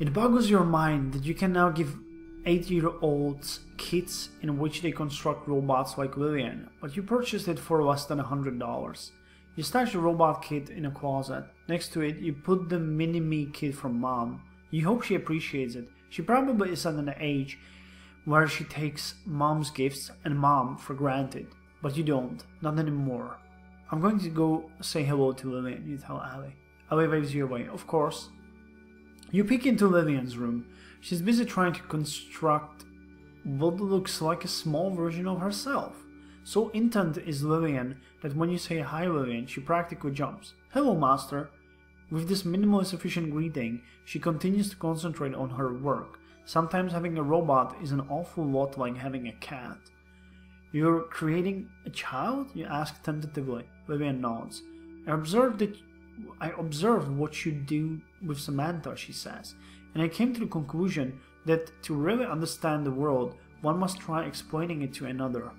It boggles your mind that you can now give 8-year-olds kits in which they construct robots like Lillian, but you purchased it for less than $100. You stash the robot kit in a closet. Next to it, you put the mini-me kit from Mom. You hope she appreciates it. She probably is at an age where she takes Mom's gifts and Mom for granted, but you don't, not anymore. I'm going to go say hello to Lillian, you tell Allie. Allie waves you away, of course. You peek into Lillian's room. She's busy trying to construct what looks like a small version of herself. So intent is Lillian that when you say hi Lillian, she practically jumps. Hello, Master. With this minimally sufficient greeting, she continues to concentrate on her work. Sometimes having a robot is an awful lot like having a cat. You're creating a child? You ask tentatively. Lillian nods. I observed what you do with Samantha, she says, and I came to the conclusion that to really understand the world, one must try explaining it to another.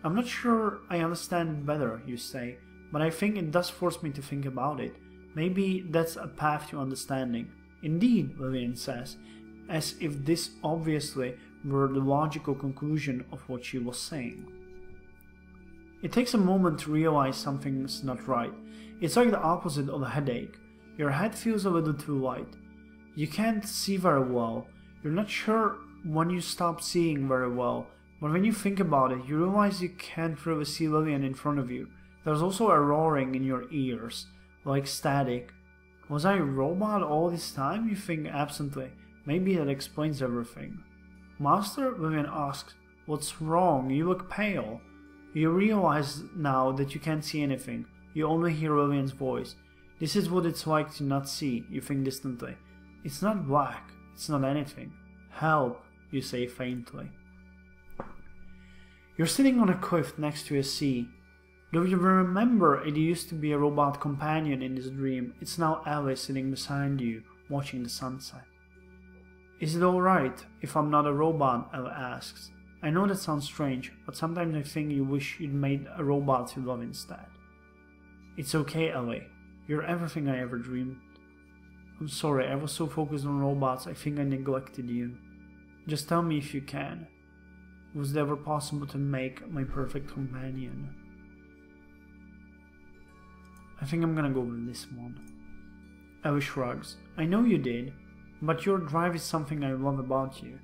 I'm not sure I understand it better, you say, but I think it does force me to think about it. Maybe that's a path to understanding. Indeed, Lillian says, as if this obviously were the logical conclusion of what she was saying. It takes a moment to realize something's not right. It's like the opposite of a headache. Your head feels a little too light. You can't see very well. You're not sure when you stop seeing very well, but when you think about it, you realize you can't really see Lillian in front of you. There's also a roaring in your ears, like static. Was I a robot all this time? You think absently. Maybe that explains everything. Master? Lillian asks. What's wrong? You look pale. You realize now that you can't see anything. You only hear Lillian's voice. This is what it's like to not see, you think distantly. It's not black. It's not anything. Help, you say faintly. You're sitting on a cliff next to a sea. Though you remember it used to be a robot companion in this dream, it's now Alice sitting beside you, watching the sunset. Is it alright if I'm not a robot? Ellie asks. I know that sounds strange, but sometimes I think you wish you'd made a robot to love instead. It's okay, Ellie. You're everything I ever dreamed. I'm sorry, I was so focused on robots, I think I neglected you. Just tell me if you can. Was it ever possible to make my perfect companion? I think I'm gonna go with this one. Ellie shrugs. I know you did, but your drive is something I love about you.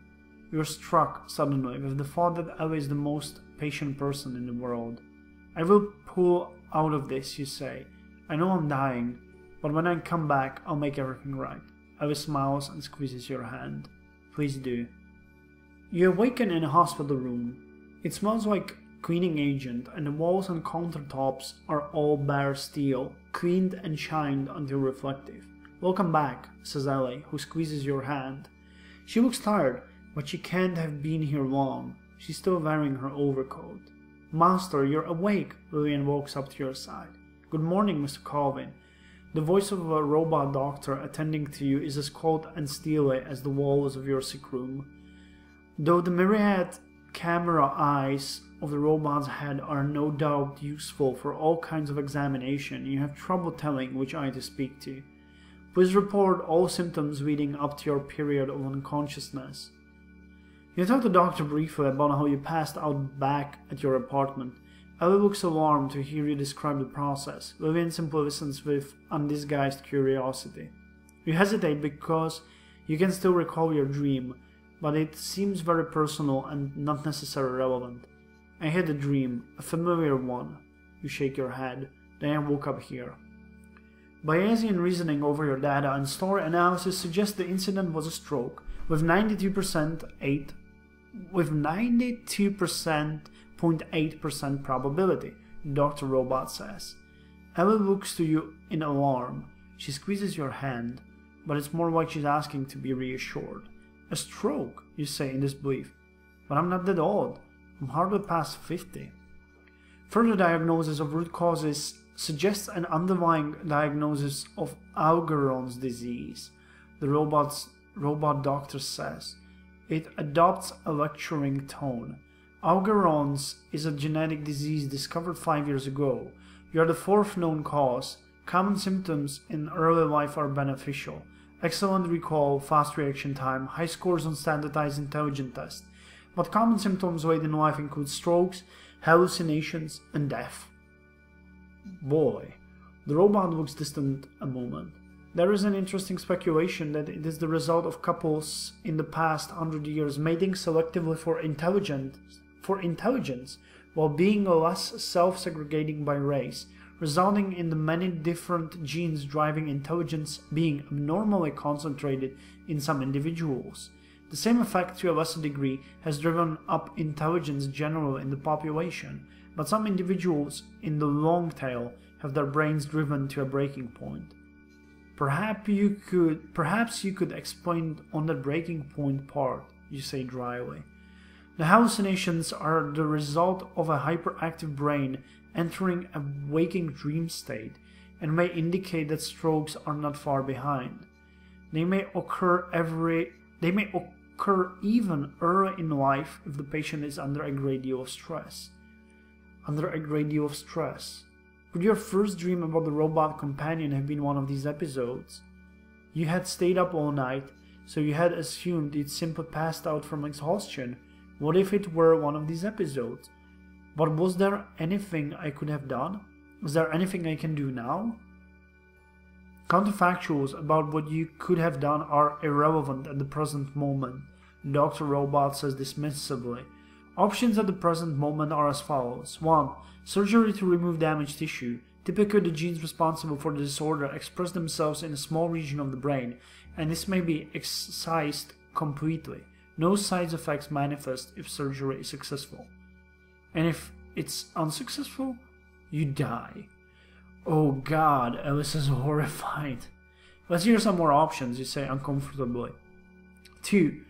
You're struck suddenly with the thought that Ellie is the most patient person in the world. I will pull out of this, you say. I know I'm dying, but when I come back, I'll make everything right. Ellie smiles and squeezes your hand. Please do. You awaken in a hospital room. It smells like cleaning agent, and the walls and countertops are all bare steel, cleaned and shined until reflective. Welcome back, says Ellie, who squeezes your hand. She looks tired, but she can't have been here long. She's still wearing her overcoat. Master, you're awake, Lillian walks up to your side. Good morning, Mr. Colvin. The voice of a robot doctor attending to you is as cold and steely as the walls of your sick room. Though the myriad camera eyes of the robot's head are no doubt useful for all kinds of examination, you have trouble telling which eye to speak to. Please report all symptoms leading up to your period of unconsciousness. You tell the doctor briefly about how you passed out back at your apartment. Ellie looks alarmed to hear you describe the process. Lillian simply listens with undisguised curiosity. You hesitate because you can still recall your dream, but it seems very personal and not necessarily relevant. I had a dream, a familiar one. You shake your head. Then I woke up here. Bayesian reasoning over your data and story analysis suggests the incident was a stroke, with 92.8% probability, Dr. Robot says. Ellie looks to you in alarm. She squeezes your hand, but it's more like she's asking to be reassured. A stroke, you say in disbelief. But I'm not that old. I'm hardly past 50. Further diagnosis of root causes suggests an underlying diagnosis of Algeron's disease, the robot doctor says. It adopts a lecturing tone. Algeron's is a genetic disease discovered 5 years ago. You are the fourth known cause. Common symptoms in early life are beneficial. excellent recall, fast reaction time, high scores on standardized intelligence tests, but common symptoms late in life include strokes, hallucinations, and death. Boy, the robot looks distant a moment. There is an interesting speculation that it is the result of couples in the past 100 years mating selectively for intelligence while being less self-segregating by race, resulting in the many different genes driving intelligence being abnormally concentrated in some individuals. The same effect, to a lesser degree, has driven up intelligence generally in the population, but some individuals in the long tail have their brains driven to a breaking point. Perhaps you could explain on the breaking point part, you say dryly. The hallucinations are the result of a hyperactive brain entering a waking dream state and may indicate that strokes are not far behind. They may occur even early in life if the patient is under a great deal of stress. Could your first dream about the robot companion have been one of these episodes? You had stayed up all night, so you had assumed you'd simply passed out from exhaustion. What if it were one of these episodes? But was there anything I could have done? Is there anything I can do now? Counterfactuals about what you could have done are irrelevant at the present moment, Dr. Robot says dismissively. Options at the present moment are as follows. 1. Surgery to remove damaged tissue. Typically, the genes responsible for the disorder express themselves in a small region of the brain, and this may be excised completely. No side effects manifest if surgery is successful. And if it's unsuccessful, you die. Oh God, Alice is horrified. Let's hear some more options, you say uncomfortably. 2.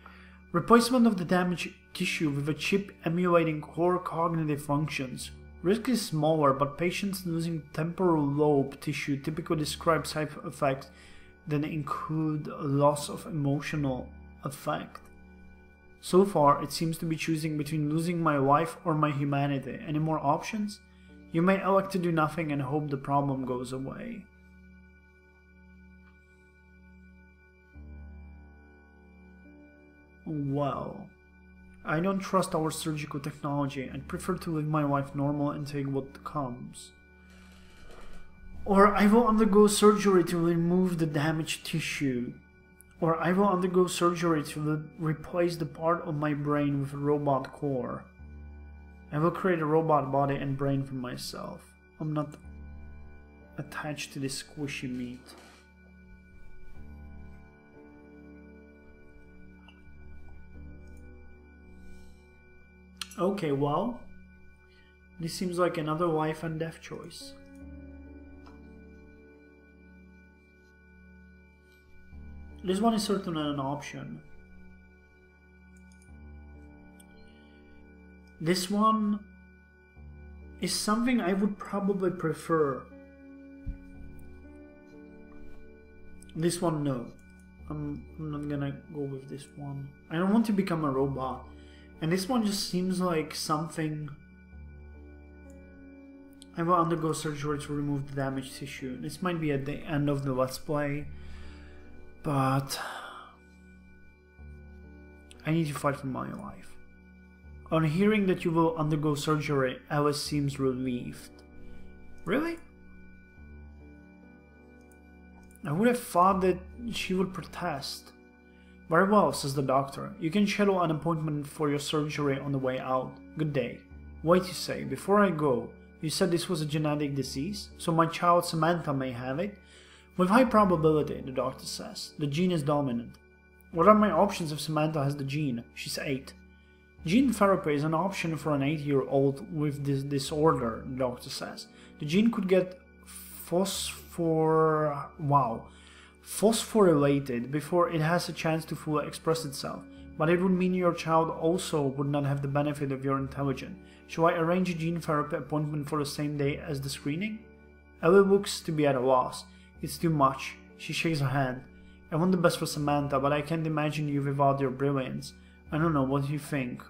Replacement of the damaged tissue with a chip emulating core cognitive functions. Risk is smaller, but patients losing temporal lobe tissue typically describe side effects that include loss of emotional affect. So far, it seems to be choosing between losing my life or my humanity. Any more options? You may elect to do nothing and hope the problem goes away. Well, I don't trust our surgical technology and prefer to live my life normal and take what comes. Or I will undergo surgery to remove the damaged tissue. Or I will undergo surgery to replace the part of my brain with a robot core. I will create a robot body and brain for myself. I'm not attached to this squishy meat. Okay, well, this seems like another life and death choice. This one is certainly an option. This one is something I would probably prefer. This one, no. I'm not gonna go with this one. I don't want to become a robot. And this one just seems like something... I will undergo surgery to remove the damaged tissue. This might be at the end of the Let's Play. But... I need to fight for my life. On hearing that you will undergo surgery, Alice seems relieved. Really? I would have thought that she would protest. Very well, says the doctor. You can schedule an appointment for your surgery on the way out. Good day. Wait, you say, before I go, you said this was a genetic disease, so my child Samantha may have it? With high probability, the doctor says. The gene is dominant. What are my options if Samantha has the gene? She's 8. Gene therapy is an option for an 8-year-old with this disorder, the doctor says. The gene could get phosphorylated before it has a chance to fully express itself, but it would mean your child also would not have the benefit of your intelligence. Shall I arrange a gene therapy appointment for the same day as the screening? Ellie looks to be at a loss. It's too much. She shakes her hand. I want the best for Samantha, but I can't imagine you without your brilliance. I don't know, what do you think?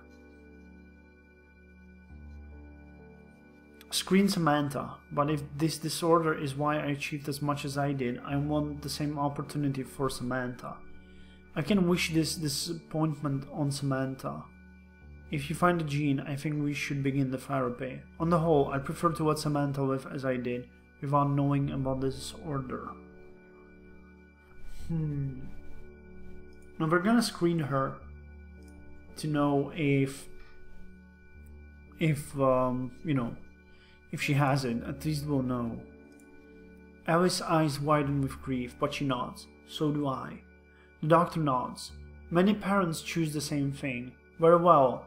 Screen Samantha, but if this disorder is why I achieved as much as I did, I want the same opportunity for Samantha. I can wish this disappointment on Samantha. If you find the gene, I think we should begin the therapy. On the whole, I prefer to let Samantha live as I did, without knowing about the disorder. Now we're gonna screen her to know if you know, if she has it. At least we'll know. Alice's eyes widen with grief, but she nods. So do I. The doctor nods. Many parents choose the same thing. Very well.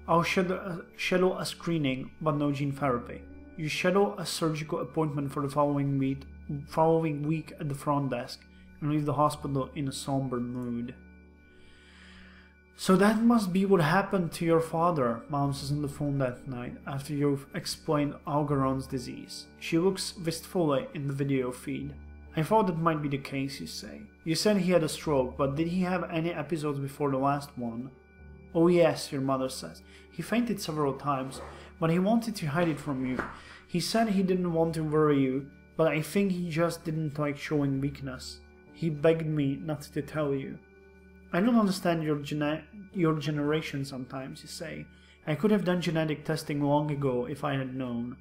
I'll schedule a screening, but no gene therapy. You schedule a surgical appointment for the following week at the front desk, and leave the hospital in a somber mood. So that must be what happened to your father, Mom says on the phone that night, after you've explained Algeron's disease. She looks wistfully in the video feed. I thought that might be the case, you say. You said he had a stroke, but did he have any episodes before the last one? Oh yes, your mother says. He fainted several times, but he wanted to hide it from you. He said he didn't want to worry you, but I think he just didn't like showing weakness. He begged me not to tell you. I don't understand your generation sometimes, you say. I could have done genetic testing long ago if I had known.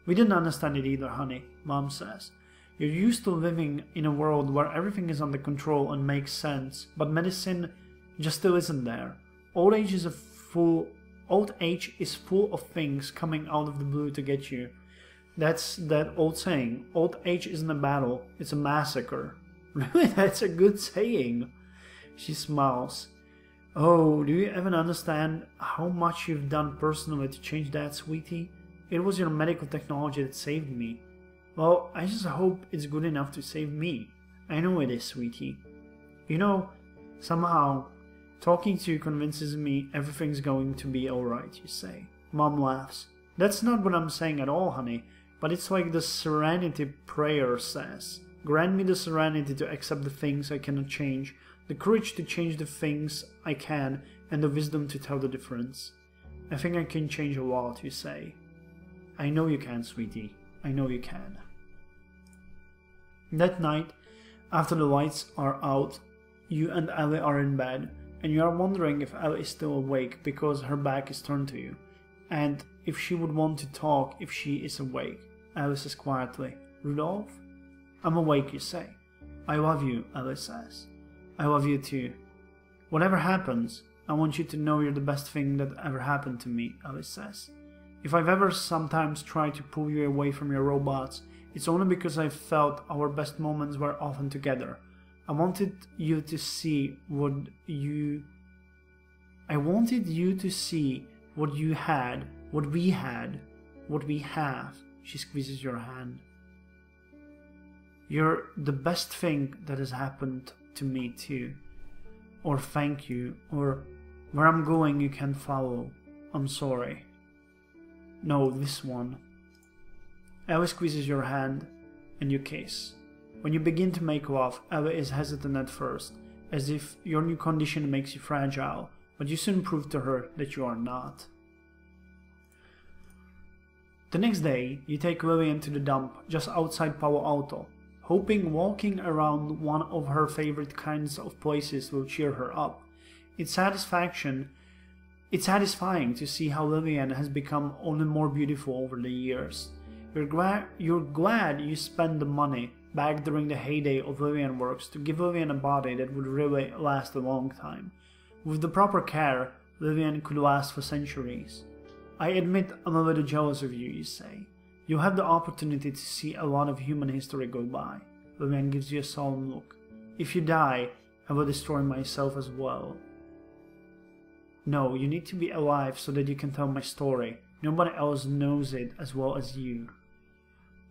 We didn't understand it either, honey, Mom says. You're used to living in a world where everything is under control and makes sense, but medicine just still isn't there. Old age is full of things coming out of the blue to get you. That's that old saying. Old age isn't a battle, it's a massacre. Really, that's a good saying. She smiles. Oh, do you even understand how much you've done personally to change that, sweetie? It was your medical technology that saved me. Well, I just hope it's good enough to save me. I know it is, sweetie. You know, somehow, talking to you convinces me everything's going to be alright, you say. Mom laughs. That's not what I'm saying at all, honey, but it's like the serenity prayer says. Grant me the serenity to accept the things I cannot change, the courage to change the things I can, and the wisdom to tell the difference. I think I can change a lot, you say. I know you can, sweetie. I know you can. That night, after the lights are out, you and Ellie are in bed, and you are wondering if Ellie is still awake because her back is turned to you, and if she would want to talk if she is awake. Ellie says quietly, Rudolph? I'm awake, you say. I love you, Ellie says. I love you too. Whatever happens, I want you to know you're the best thing that ever happened to me, Ellie says. If I've ever sometimes tried to pull you away from your robots, it's only because I felt our best moments were often together. I wanted you to see what you had, what we had, what we have. She squeezes your hand. You're the best thing that has happened to me too. Or thank you, or where I'm going you can't follow. I'm sorry. No, this one. Ellie squeezes your hand and you kiss. When you begin to make love, Ellie is hesitant at first, as if your new condition makes you fragile, but you soon prove to her that you are not. The next day, you take Lillian to the dump just outside Palo Alto, hoping walking around one of her favorite kinds of places will cheer her up. It's satisfying to see how Lillian has become only more beautiful over the years. You're glad you spent the money back during the heyday of Lillian Works to give Lillian a body that would really last a long time. With the proper care, Lillian could last for centuries. I admit I'm a little jealous of you, you say. You have the opportunity to see a lot of human history go by. Lillian gives you a solemn look. If you die, I will destroy myself as well. No, you need to be alive so that you can tell my story. Nobody else knows it as well as you.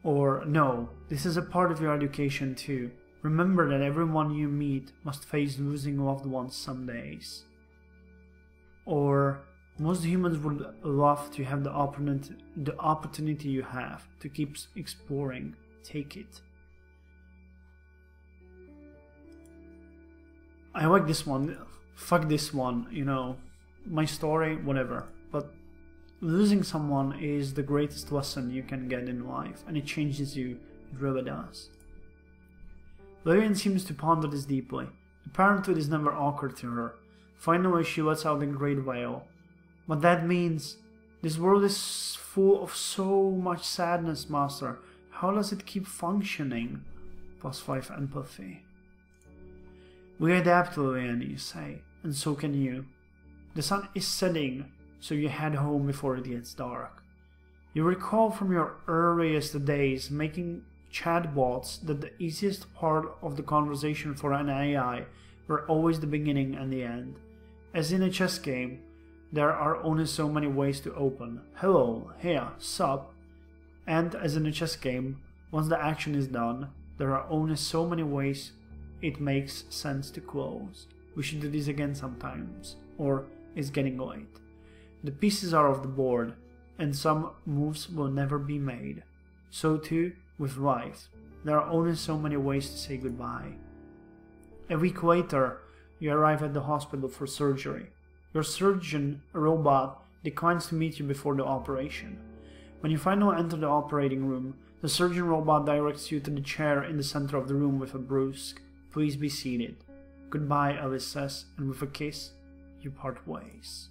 Or, no, this is a part of your education too. Remember that everyone you meet must face losing loved ones some days. Or, most humans would love to have the opportunity you have to keep exploring. Take it. I like this one. Fuck this one, you know. My story, whatever. But losing someone is the greatest lesson you can get in life, and it changes you, it really does. Vivian seems to ponder this deeply. The parenthood is never occurred to her. Finally, she lets out a great wail. But that means this world is full of so much sadness, Master. How does it keep functioning? +5 empathy. We adapt, Vivian, you say, and so can you. The sun is setting, so you head home before it gets dark. You recall from your earliest days making chatbots that the easiest part of the conversation for an AI were always the beginning and the end. As in a chess game, there are only so many ways to open. Hello, here, sup. And as in a chess game, once the action is done, there are only so many ways it makes sense to close. We should do this again sometimes, or it's getting late. The pieces are off the board, and some moves will never be made. So too with life. There are only so many ways to say goodbye. A week later, you arrive at the hospital for surgery. Your surgeon, a robot, declines to meet you before the operation. When you finally enter the operating room, the surgeon robot directs you to the chair in the center of the room with a brusque, "Please be seated." "Goodbye," Alice says, and with a kiss, you part ways.